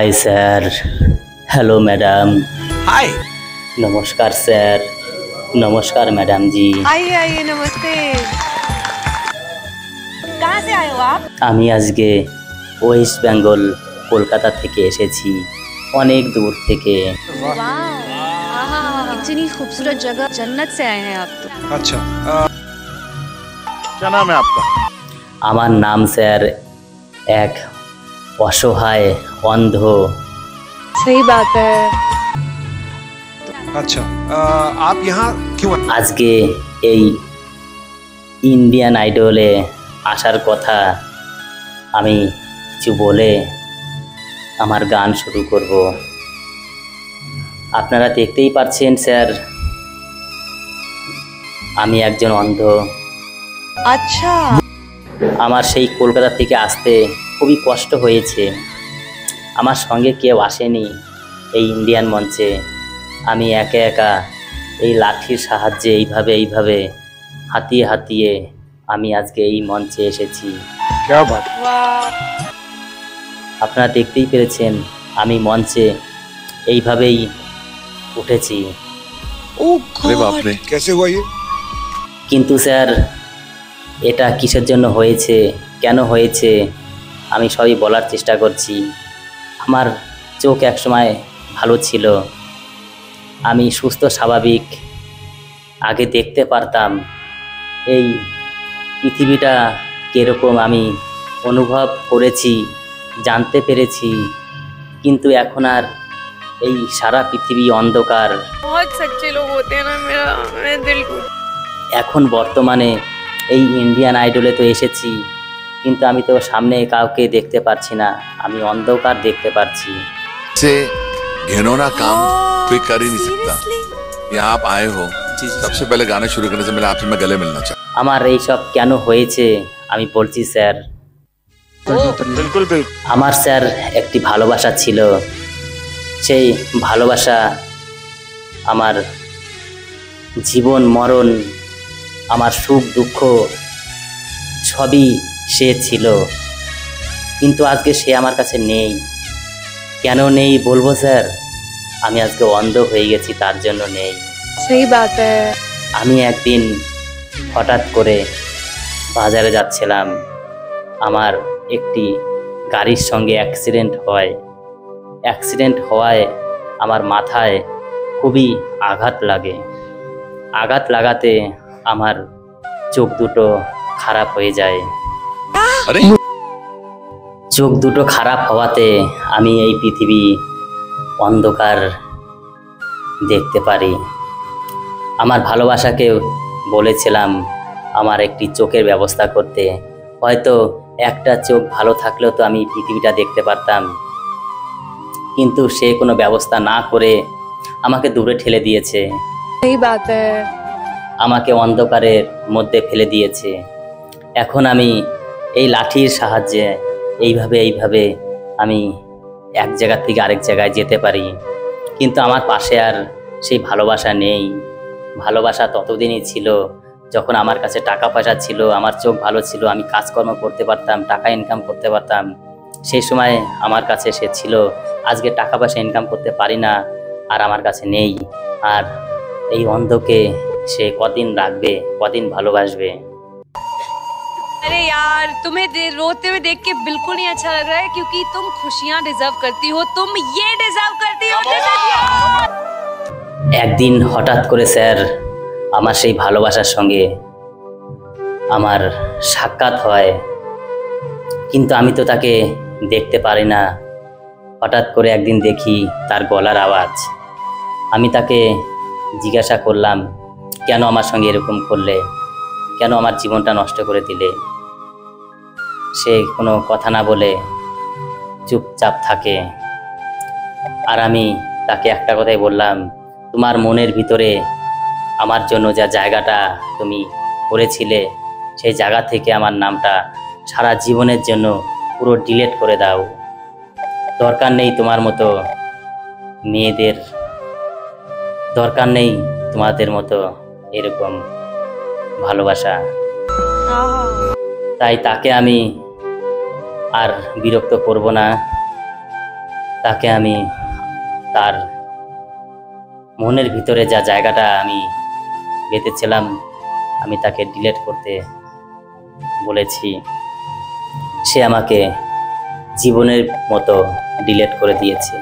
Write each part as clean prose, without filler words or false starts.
हाय sir, hello madam. Hi. नमस्कार sir. नमस्कार madam जी। आइए आइए, नमस्ते। कहाँ से आए हो आप? আমি আজকে ওয়েস্ট বেঙ্গল কলকাতা থেকে এসেছি, অনেক দূর থেকে। इतनी खूबसूरत जगह, जन्नत से आए हैं आप तो। अच्छा, क्या नाम है आपका? আমার নাম স্যার এক অসহায় অন্ধ। सही बात है। अच्छा, आप यहाँ क्यों आए? আজকে এই ইন্ডিয়ান আইডলে আসার কথা আমি কিছু বলে আমার গান শুরু করব। আপনারা দেখতেই পাচ্ছেন স্যার, আমি একজন অন্ধ। अच्छा, আমার সেই কলকাতা থেকে আসতে খুবই কষ্ট হয়েছে। আমার সঙ্গে কেউ আসেনি এই ইন্ডিয়ান মঞ্চে। আমি একা একা এই লাঠির সাহায্যে এইভাবে হাতিয়ে হাতিয়ে আমি আজকে এই মঞ্চে এসেছি। क्या बात? वाह। আপনারা দেখতেই পেরেছেন আমি মঞ্চে এইভাবেই উঠেছি। अरे बाप रे, कैसे हुआ ये? কিন্তু স্যার এটা কিসের জন্য হয়েছে, কেন হয়েছে আমি সবই বলার চেষ্টা করছি। আমার চোখ একসময় ভালো ছিল, আমি সুস্থ স্বাভাবিক আগে দেখতে পারতাম। এই পৃথিবীটা কীরকম আমি অনুভব করেছি, জানতে পেরেছি। কিন্তু এখন আর এই সারা পৃথিবী অন্ধকার। बहुत सच्चे लोग होते हैं ना, मेरा दिल को। এখন বর্তমানে এই ইন্ডিয়ান আইডলে তো এসেছি, কিন্তু আমি তো সামনে কাউকে দেখতে পারছি না, আমি অন্ধকার দেখতে পারছি। से घिनौना काम कोई कर ही नहीं सकता। यहाँ आप आए हो, सबसे पहले गाने शुरू करने से पहले आपसे मैं गले मिलना चाहता আমার এইসব কেন হয়েছে আমি বলছি স্যার। बिल्कुल बिल्कुल। আমার স্যার একটি ভালোবাসা ছিল, সেই ভালোবাসা আমার জীবন মরণ, আমার সুখ দুঃখ সবই সে ছিল। কিন্তু আজকে সে আমার কাছে নেই। কেন নেই বলবো স্যার, আমি আজকে অন্ধ হয়ে গেছি তার জন্য নেই। सही बात है। আমি একদিন হঠাৎ করে বাজারে যাচ্ছিলাম, আমার একটি গাড়ির সঙ্গে অ্যাক্সিডেন্ট হয়। অ্যাক্সিডেন্ট হওয়ায় আমার মাথায় খুবই আঘাত লাগে। আঘাত লাগাতে আমার চোখ দুটো খারাপ হয়ে যায়। अरे চোখ দুটো খারাপ হওয়াতে আমি এই পৃথিবী অন্ধকার দেখতে পারি। আমার ভালোবাসাকে বলেছিলাম আমার একটি চোখের ব্যবস্থা করতে, হয়তো একটা চোখ ভালো থাকলেও তো আমি পৃথিবীটা দেখতে পারতাম। কিন্তু সে কোনো ব্যবস্থা না করে আমাকে দূরে ঠেলে দিয়েছে, सही बात है। আমাকে অন্ধকারের মধ্যে ফেলে দিয়েছে। এখন আমি এই লাঠির সাহায্যে এইভাবে আমি এক জায়গা থেকে আরেক জায়গায় যেতে পারি, কিন্তু আমার পাশে আর সেই ভালোবাসা নেই। ভালোবাসা ততদিনই ছিল যখন আমার কাছে টাকা পয়সা ছিল, আমার চোখ ভালো ছিল, আমি কাজকর্ম করতে পারতাম, টাকা ইনকাম করতে পারতাম। সেই সময় আমার কাছে সে ছিল। আজকে টাকা পয়সা ইনকাম করতে পারি না, আর আমার কাছে নেই। আর এই অন্ধকে সে কদিন রাখবে, কদিন ভালোবাসবে। अरे यार, तुम्हें रोते हुए देख के बिल्कुल नहीं अच्छा लग रहा है, क्योंकि तुम खुशियां डिजर्व करती हो, तुम ये डिजर्व करती हो। একদিন হঠাৎ করে স্যার আমার সেই ভালোবাসার সঙ্গে আমার সাক্ষাৎ হয়, কিন্তু আমি তো তাকে দেখতে পারি না। হঠাৎ করে একদিন দেখি তার গলার আওয়াজ। আমি তাকে জিজ্ঞাসা করলাম, কেন আমার সঙ্গে এরকম করলে, কেন আমার জীবনটা নষ্ট করে দিলে? সে কোনো কথা না বলে চুপচাপ থাকে। আর আমি তাকে একটা কথাই বললাম, তোমার মনের ভিতরে আমার জন্য যা জায়গাটা তুমি করেছিলে, সেই জায়গা থেকে আমার নামটা সারা জীবনের জন্য পুরো ডিলিট করে দাও। দরকার নেই তোমার মতো মেয়েদের, দরকার নেই তোমাদের মতো এরকম ভালোবাসা। তাই তাকে আমি আর বিরক্ত করব না। তাকে আমি তার মনের ভিতরে যা জায়গাটা আমি বেঁধেছিলাম আমি তাকে ডিলিট করতে বলেছি। সে আমাকে জীবনের মতো ডিলিট করে দিয়েছে।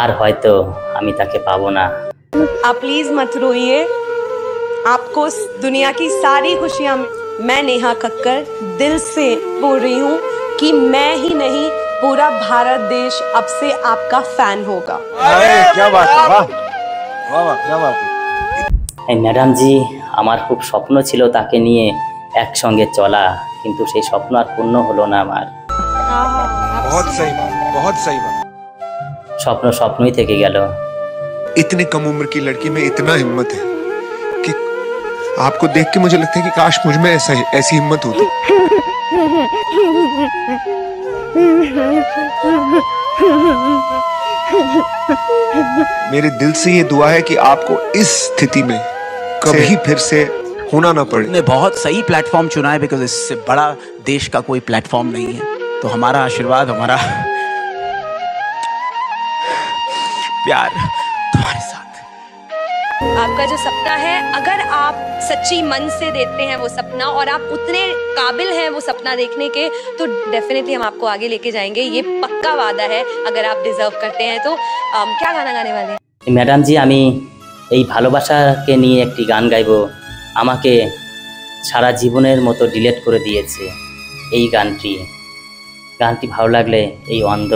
আর হয়তো আমি তাকে পাবো না। आप प्लीज मत रोइए, आपको दुनिया की सारी खुशियां मैं नेहा कक्कर दिल से बोल रही हूँ कि मैं ही नहीं पूरा भारत देश अब से आपका फैन होगा। क्या बात है, वाह वाह वाह, क्या बात है। ম্যাডাম জি, আমার খুব স্বপ্ন ছিল তাকে নিয়ে একসঙ্গে চলা, কিন্তু সেই স্বপ্ন আর পূর্ণ হলো না আমার। बहुत सही बात, बहुत सही बात। স্বপ্ন স্বপ্নই থেকে গেল। इतने कम उम्र की लड़की में इतना हिम्मत है कि आपको देख के मुझे लगता है कि काश मुझ में ऐसी हिम्मत होती। मेरे दिल से ये दुआ है कि आपको इस स्थिति में कभी फिर से होना ना पड़े। ने बहुत सही प्लेटफॉर्म चुना है, बिकॉज इससे बड़ा देश का कोई प्लेटफॉर्म नहीं है। तो हमारा आशीर्वाद, हमारा प्यार तुम्हारे साथ। आपका जो सपना है, अगर आप सच्ची मन से देखते हैं वो सपना और आप उतने काबिल हैं वो सपना देखने के, तो डेफिनेटली हम आपको आगे लेके जाएंगे। ये पक्का वादा है। अगर आप डिजर्व करते हैं तो क्या गाना गाने वाले हैं? ম্যাডাম জি, আমি এই ভালোবাসাকে নিয়ে একটি গান গাইব। আমাকে সারা জীবনের মতো ডিলিট করে দিয়েছে এই গানটি ভালো লাগলে এই অন্ধ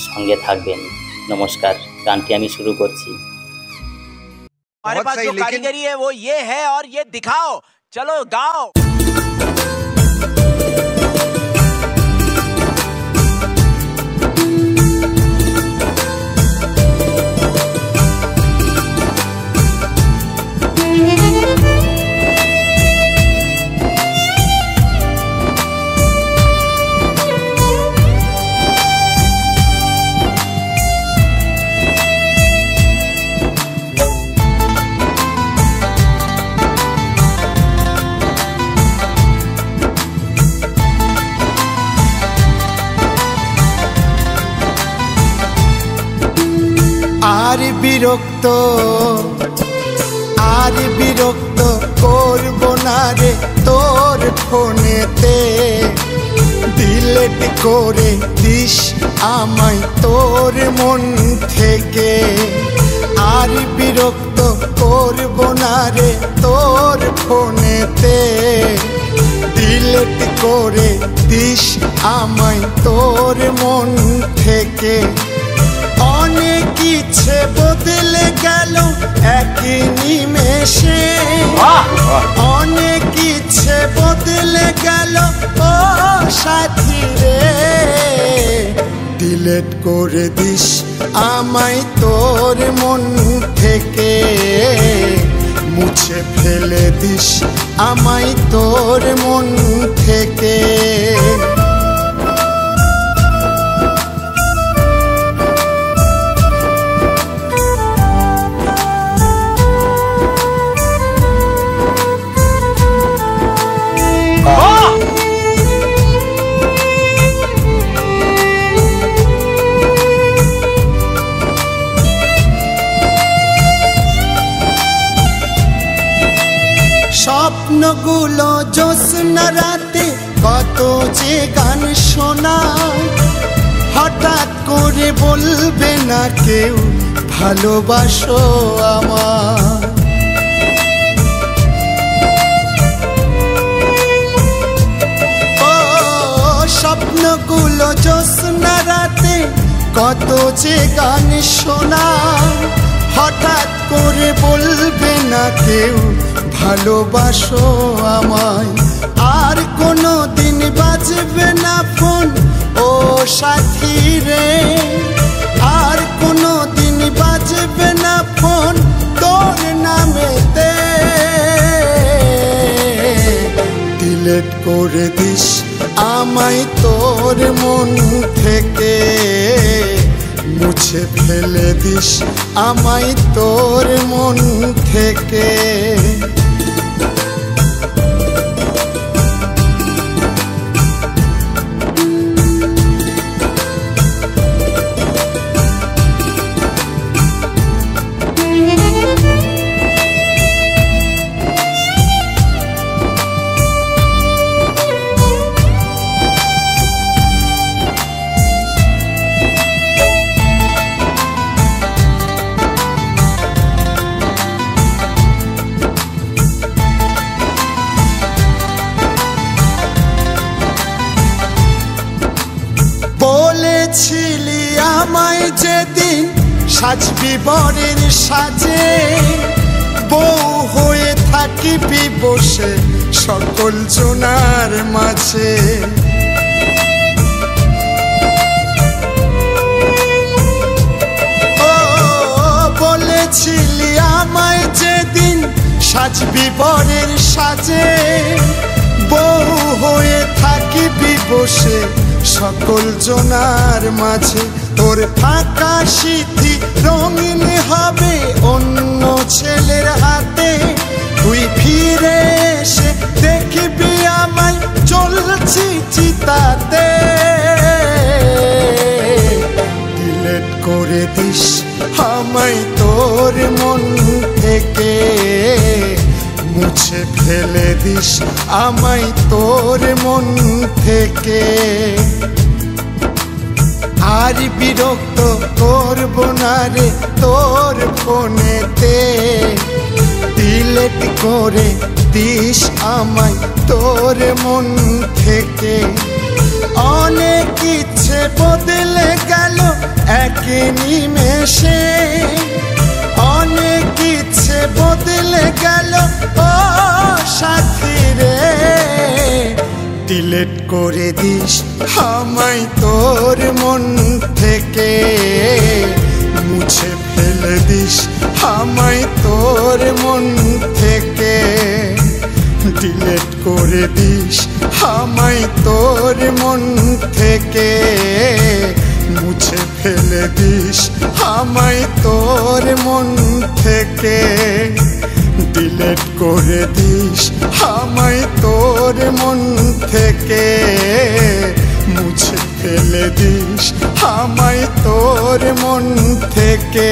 সঙ্গে থাকবেন। নমস্কার, গানটি আমি শুরু করছি। हमारे पास जो कारीगरी है वो ये है, और ये दिखाओ, चलो गाओ। আর বিরক্ত করব না রে তোর ফোনেতে, ডিলিট করে দিস আমায় তোর মন থেকে। আর বিরক্ত করব না রে তোর ফোনেতে, ডিলিট করে দিস আমায় তোর মন থেকে। অনেক ইচ্ছে বদলে গেল একই নিমেষে, অনেক ইচ্ছে বদলে গেল ও সাথী রে। ডিলিট করে দিস আমায় তোর মন থেকে, মুছে ফেলে দিস আমায় তোর মন থেকে। স্বপ্নগুলো জ্যোৎস্না রাতে কত যে গান শোনা, হঠাৎ করে বলবে না কেউ ভালোবাসো আমার। ও স্বপ্নগুলো জ্যোৎস্না রাতে কত যে গান শোনা, হঠাৎ করে বলবে না কেউ ভালোবাসো আমায়। আর কোনো দিন বাজবে না ফোন ও সাথী রে, আর কোনো দিন বাজবে না ফোন তোর নামেতে। ডিলিট করে দিস আমায় তোর মন থেকে, মুছে ফেলে দিস আমায় তোর মন থেকে। সাজবি বরের সাজে, বউ হয়ে থাকিবি বসে সকল জনার মাঝে। ও বলেছিলি আমায় যেদিন সাজবি বরের সাজে, বউ হয়ে থাকিবি বসে সকল জনার মাঝে। তোর ফাঁকা স্মৃতি রঙিন হবে অন্য ছেলের হাতে, তুই ফিরে এসে দেখবি আমায় চলছি চিতাতে। ডিলেট করে দিস আমায় তোর মন থেকে, মুছে ফেলে দিস আমায় তোর মন থেকে। আর বিরক্ত করব না রে তোর ফোনেতে, ডিলেট করে দিস আমায় তোর মন থেকে। অনেক ইচ্ছে বদলে গেল এক নিমেষে, অনেক ইচ্ছে বদলে গেল ও সাথী রে। ডিলেট করে দিস আমায় তোর মন থেকে, মুছে ফেলে দিস আমায় তোর মন থেকে। ডিলেট করে দিস আমায় তোর মন থেকে, মুছে ফেলে দিস আমায় তোর মন থেকে। ডিলেট করে দিস আমায় তোর মন থেকে, মুছে ফেলে দিস আমায় তোর মন থেকে।